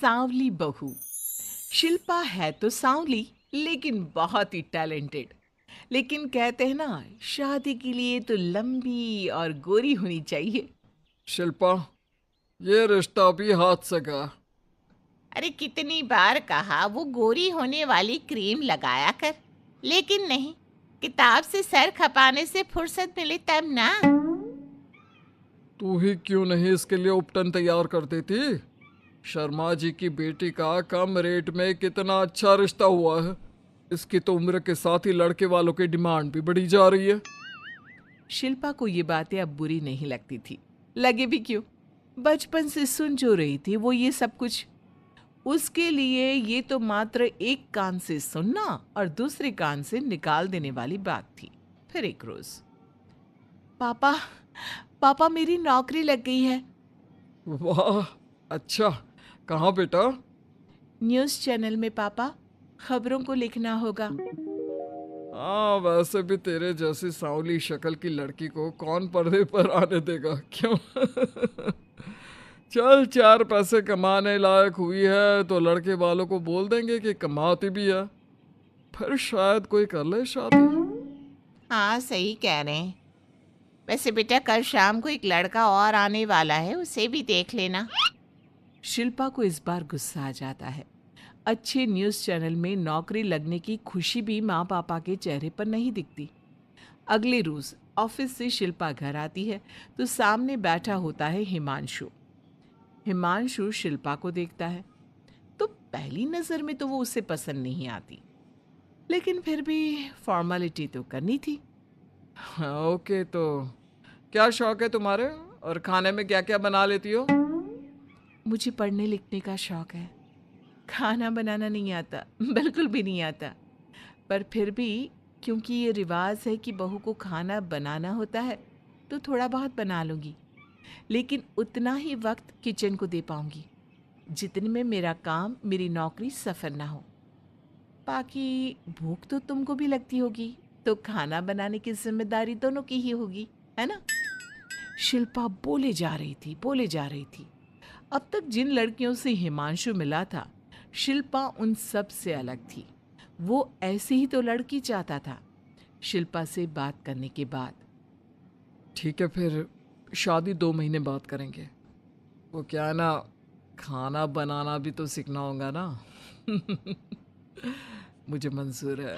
सांवली बहू। शिल्पा है तो सांवली लेकिन बहुत ही टैलेंटेड। लेकिन कहते हैं ना, शादी के लिए तो लंबी और गोरी होनी चाहिए। शिल्पा, ये रिश्ता भी हाथ से गया। अरे कितनी बार कहा वो गोरी होने वाली क्रीम लगाया कर, लेकिन नहीं। किताब से सर खपाने से फुर्सत मिले तब ना। तू ही क्यों नहीं इसके लिए उपटन तैयार कर देती? शर्मा जी की बेटी का कम रेट में कितना अच्छा रिश्ता हुआ है। इसकी तो उम्र के साथ ही लड़के वालों की डिमांड भी बढ़ी जा रही है। शिल्पा को ये बातें अब बुरी नहीं लगती थी। लगे भी क्यों, बचपन से सुन जो रही थी वो ये सब कुछ। उसके लिए ये तो मात्र एक कान से सुनना और दूसरे कान से निकाल देने वाली बात थी। फिर एक रोज, पापा पापा मेरी नौकरी लग गई है। वाह, अच्छा। कहाँ बेटा? न्यूज़ चैनल में पापा, खबरों को लिखना होगा। हाँ, वैसे भी तेरे जैसी सांवली शक्ल की लड़की को कौन पर्दे पर आने देगा, क्यों? चल, 4 पैसे कमाने लायक हुई है तो लड़के वालों को बोल देंगे कि कमाती भी है। फिर शायद कोई कर ले शादी। हाँ, सही कह रहे हैं। वैसे बेटा, कल शाम को एक लड़का और आने वाला है, उसे भी देख लेना। शिल्पा को इस बार गुस्सा आ जाता है। अच्छे न्यूज़ चैनल में नौकरी लगने की खुशी भी माँ पापा के चेहरे पर नहीं दिखती। अगले रोज ऑफिस से शिल्पा घर आती है तो सामने बैठा होता है हिमांशु। हिमांशु शिल्पा को देखता है तो पहली नज़र में तो वो उसे पसंद नहीं आती, लेकिन फिर भी फॉर्मेलिटी तो करनी थी। हाँ, ओके, तो क्या शौक है तुम्हारे और खाने में क्या क्या बना लेती हो? मुझे पढ़ने लिखने का शौक है। खाना बनाना नहीं आता, बिल्कुल भी नहीं आता। पर फिर भी क्योंकि ये रिवाज है कि बहू को खाना बनाना होता है तो थोड़ा बहुत बना लूँगी, लेकिन उतना ही वक्त किचन को दे पाऊँगी जितने में मेरा काम, मेरी नौकरी सफ़र ना हो। बाकी भूख तो तुमको भी लगती होगी, तो खाना बनाने की जिम्मेदारी दोनों की ही होगी, है ना? शिल्पा बोले जा रही थी। अब तक जिन लड़कियों से हिमांशु मिला था, शिल्पा उन सब से अलग थी। वो ऐसी ही तो लड़की चाहता था। शिल्पा से बात करने के बाद, ठीक है, फिर शादी 2 महीने बाद करेंगे। वो क्या है ना, खाना बनाना भी तो सीखना होगा ना। मुझे मंजूर है।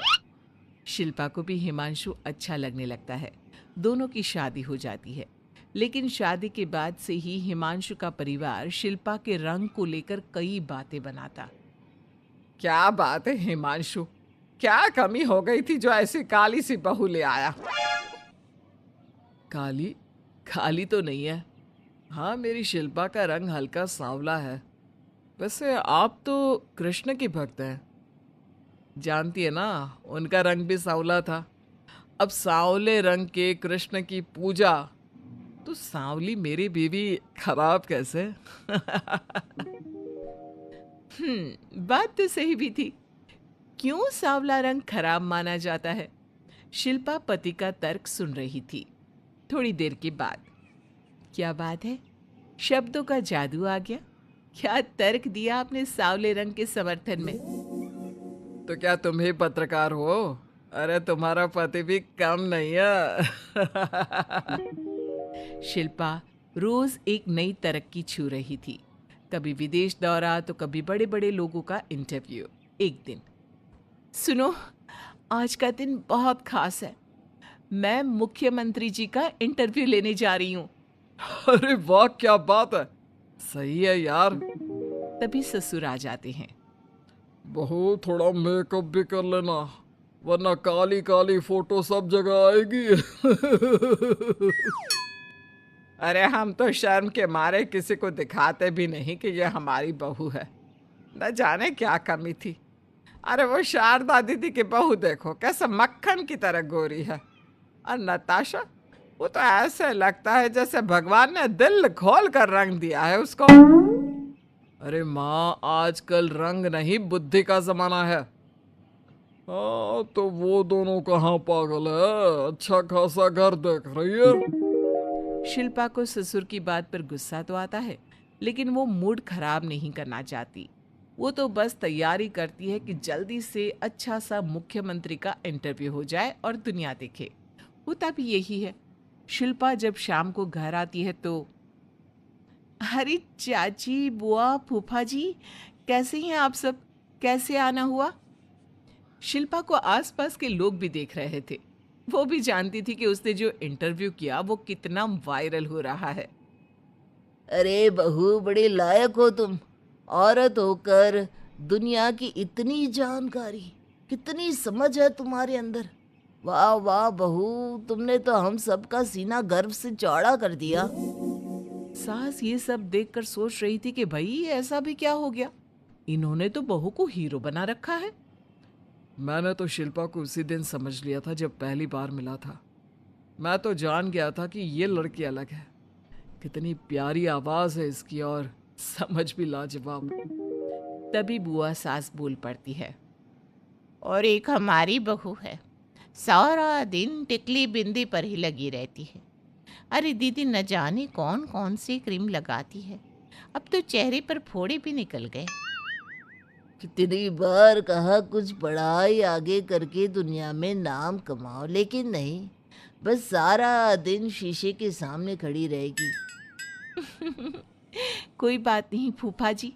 शिल्पा को भी हिमांशु अच्छा लगने लगता है। दोनों की शादी हो जाती है, लेकिन शादी के बाद से ही हिमांशु का परिवार शिल्पा के रंग को लेकर कई बातें बनाता। क्या बात है हिमांशु, क्या कमी हो गई थी जो ऐसी काली सी बहू ले आया? काली काली तो नहीं है। हाँ, मेरी शिल्पा का रंग हल्का सांवला है। वैसे आप तो कृष्ण की भक्त हैं, जानती है ना, उनका रंग भी सांवला था। अब सांवले रंग के कृष्ण की पूजा, तो सांवली मेरी बीवी खराब कैसे? बात तो सही भी थी। क्यों सांवला रंग खराब माना जाता है? शिल्पा पति का तर्क सुन रही थी। थोड़ी देर के बाद, क्या बात है, शब्दों का जादू आ गया। क्या तर्क दिया आपने सांवले रंग के समर्थन में? तो क्या तुम ही पत्रकार हो? अरे तुम्हारा पति भी कम नहीं है। शिल्पा रोज एक नई तरक्की छू रही थी। कभी विदेश दौरा तो कभी बड़े बड़े लोगों का इंटरव्यू। एक दिन, सुनो, आज का दिन बहुत खास है। मैं मुख्यमंत्री जी का इंटरव्यू लेने जा रही हूँ। अरे वाह, क्या बात है, सही है यार। तभी ससुर आ जाते हैं। बहू, थोड़ा मेकअप भी कर लेना, वरना काली काली फोटो सब जगह आएगी। अरे हम तो शर्म के मारे किसी को दिखाते भी नहीं कि ये हमारी बहू है। न जाने क्या कमी थी। अरे वो शारदा दीदी की बहू देखो, कैसे मक्खन की तरह गोरी है। और नताशा, वो तो ऐसे लगता है जैसे भगवान ने दिल खोल कर रंग दिया है उसको। अरे माँ, आजकल रंग नहीं बुद्धि का जमाना है। हाँ, तो वो दोनों कहाँ पागल है, अच्छा खासा घर देख रही है। शिल्पा को ससुर की बात पर गुस्सा तो आता है, लेकिन वो मूड खराब नहीं करना चाहती। वो तो बस तैयारी करती है कि जल्दी से अच्छा सा मुख्यमंत्री का इंटरव्यू हो जाए और दुनिया देखे। होता भी यही है। शिल्पा जब शाम को घर आती है तो, अरे चाची, बुआ, फूफा जी, कैसे हैं आप सब? कैसे आना हुआ? शिल्पा को आसपास के लोग भी देख रहे थे। वो भी जानती थी कि उसने जो इंटरव्यू किया वो कितना वायरल हो रहा है। अरे बहू, बड़ी लायक हो तुम। औरत होकर दुनिया की इतनी जानकारी, कितनी समझ है तुम्हारे अंदर। वाह वाह बहू, तुमने तो हम सबका सीना गर्व से चौड़ा कर दिया। सास ये सब देखकर सोच रही थी कि भाई ऐसा भी क्या हो गया, इन्होंने तो बहू को हीरो बना रखा है। मैंने तो शिल्पा को उसी दिन समझ लिया था जब पहली बार मिला था। मैं तो जान गया था कि ये लड़की अलग है। कितनी प्यारी आवाज़ है इसकी और समझ भी लाजवाब। तभी बुआ सास बोल पड़ती है, और एक हमारी बहू है, सारा दिन टिकली बिंदी पर ही लगी रहती है। अरे दीदी, न जाने कौन कौन सी क्रीम लगाती है, अब तो चेहरे पर फोड़े भी निकल गए। कितनी बार कहा कुछ पढ़ाई आगे करके दुनिया में नाम कमाओ, लेकिन नहीं, बस सारा दिन शीशे के सामने खड़ी रहेगी। कोई बात नहीं फूफा जी,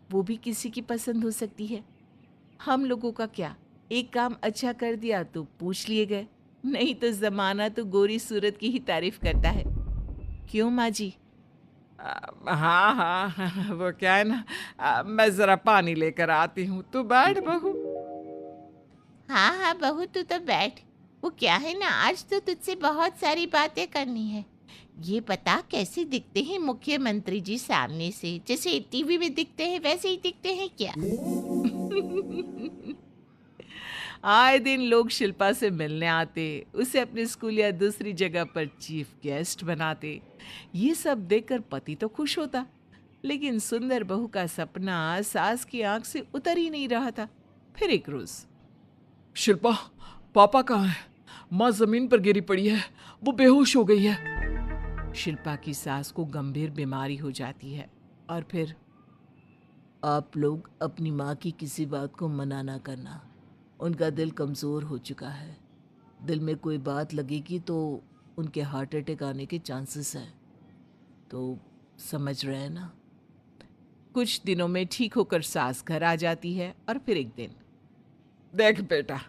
वो भी किसी की पसंद हो सकती है। हम लोगों का क्या, एक काम अच्छा कर दिया तो पूछ लिए गए, नहीं तो जमाना तो गोरी सूरत की ही तारीफ करता है। क्यों माँ जी? हाँ हाँ, वो क्या है ना, मैं ज़रा पानी लेकर आती हूँ, तू बैठ बहू। हाँ हाँ बहू, तू तो बैठ। वो क्या है ना, आज तो तुझसे बहुत सारी बातें करनी है। ये बता, कैसे दिखते हैं मुख्यमंत्री जी सामने से? जैसे टीवी में दिखते हैं वैसे ही दिखते हैं क्या? आए दिन लोग शिल्पा से मिलने आते, उसे अपने स्कूल या दूसरी जगह पर चीफ गेस्ट बनाते। ये सब देखकर पति तो खुश होता, लेकिन सुंदर बहू का सपना सास की आंख से उतर ही नहीं रहा था। फिर एक रोज, शिल्पा, पापा कहाँ है? माँ जमीन पर गिरी पड़ी है, वो बेहोश हो गई है। शिल्पा की सास को गंभीर बीमारी हो जाती है और फिर, आप लोग अपनी माँ की किसी बात को मना ना करना, उनका दिल कमज़ोर हो चुका है। दिल में कोई बात लगेगी तो उनके हार्ट अटैक आने के चांसेस हैं, तो समझ रहे हैं ना। कुछ दिनों में ठीक होकर सास घर आ जाती है और फिर एक दिन, देख बेटा,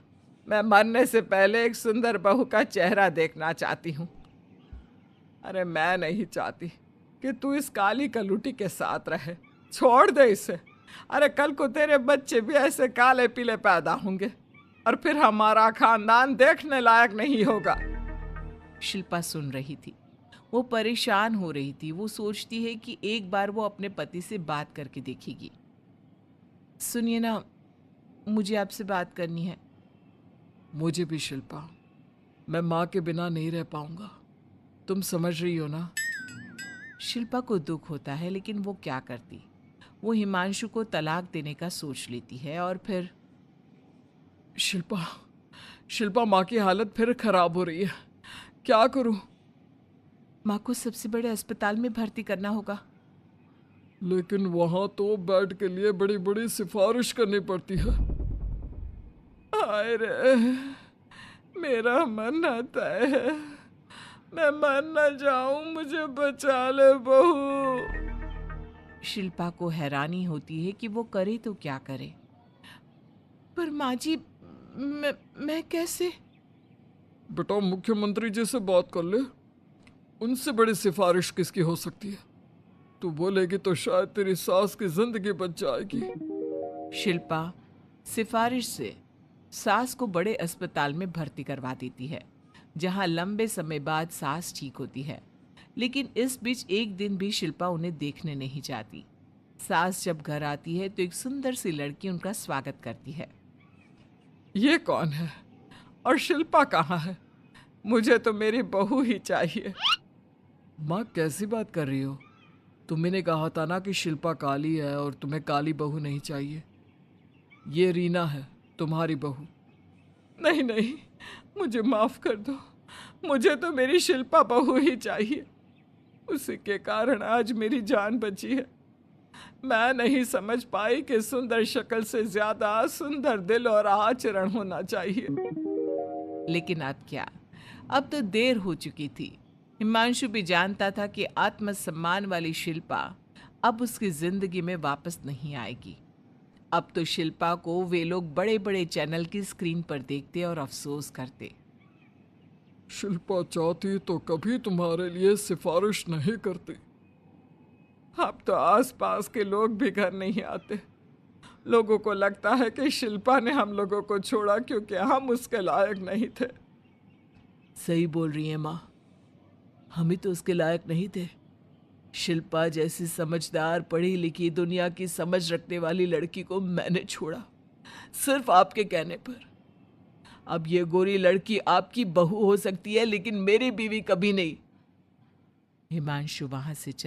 मैं मरने से पहले एक सुंदर बहू का चेहरा देखना चाहती हूँ। अरे मैं नहीं चाहती कि तू इस काली कलूटी के साथ रहे, छोड़ दे इसे। अरे कल को तेरे बच्चे भी ऐसे काले पीले पैदा होंगे और फिर हमारा खानदान देखने लायक नहीं होगा। शिल्पा सुन रही थी, वो परेशान हो रही थी। वो सोचती है कि एक बार वो अपने पति से बात करके देखेगी। सुनिए ना, मुझे आपसे बात करनी है। मुझे भी शिल्पा, मैं माँ के बिना नहीं रह पाऊंगा, तुम समझ रही हो ना। शिल्पा को दुख होता है, लेकिन वो क्या करती। वो हिमांशु को तलाक देने का सोच लेती है और फिर, शिल्पा, शिल्पा, माँ की हालत फिर खराब हो रही है, क्या करूं? माँ को सबसे बड़े अस्पताल में भर्ती करना होगा। लेकिन वहां तो बेड के लिए बड़ी बड़ी सिफारिश करनी पड़ती है। हाय रे, मेरा मन आता है, मैं मर न जाऊं, मुझे बचा ले बहू। शिल्पा को हैरानी होती है कि वो करे तो क्या करे। पर माँ जी, मैं कैसे? बेटा, मुख्यमंत्री जी से बात कर ले, उनसे बड़ी सिफारिश किसकी हो सकती है? तू बोलेगी तो शायद तेरी सास की जिंदगी बच जाएगी। शिल्पा सिफारिश से सास को बड़े अस्पताल में भर्ती करवा देती है, जहां लंबे समय बाद सास ठीक होती है। लेकिन इस बीच एक दिन भी शिल्पा उन्हें देखने नहीं जाती। सास जब घर आती है तो एक सुंदर सी लड़की उनका स्वागत करती है। ये कौन है और शिल्पा कहाँ है? मुझे तो मेरी बहू ही चाहिए। माँ, कैसी बात कर रही हो? तुम्ही ने कहा था ना कि शिल्पा काली है और तुम्हें काली बहू नहीं चाहिए। ये रीना है, तुम्हारी बहू। नहीं नहीं, मुझे माफ कर दो, मुझे तो मेरी शिल्पा बहू ही चाहिए। उसी के कारण आज मेरी जान बची है। मैं नहीं समझ पाई कि सुंदर शक्ल से ज्यादा सुंदर दिल और आचरण होना चाहिए। लेकिन अब क्या, अब तो देर हो चुकी थी। हिमांशु भी जानता था कि आत्मसम्मान वाली शिल्पा अब उसकी जिंदगी में वापस नहीं आएगी। अब तो शिल्पा को वे लोग बड़े बड़े चैनल की स्क्रीन पर देखते और अफसोस करते। शिल्पा चाहती तो कभी तुम्हारे लिए सिफारिश नहीं करती। अब तो आसपास के लोग भी घर नहीं आते। लोगों को लगता है कि शिल्पा ने हम लोगों को छोड़ा क्योंकि हम उसके लायक नहीं थे। सही बोल रही है माँ, हम ही तो उसके लायक नहीं थे। शिल्पा जैसी समझदार पढ़ी लिखी दुनिया की समझ रखने वाली लड़की को मैंने छोड़ा, सिर्फ आपके कहने पर। अब ये गोरी लड़की आपकी बहू हो सकती है, लेकिन मेरी बीवी कभी नहीं। हिमांशु वहां से चला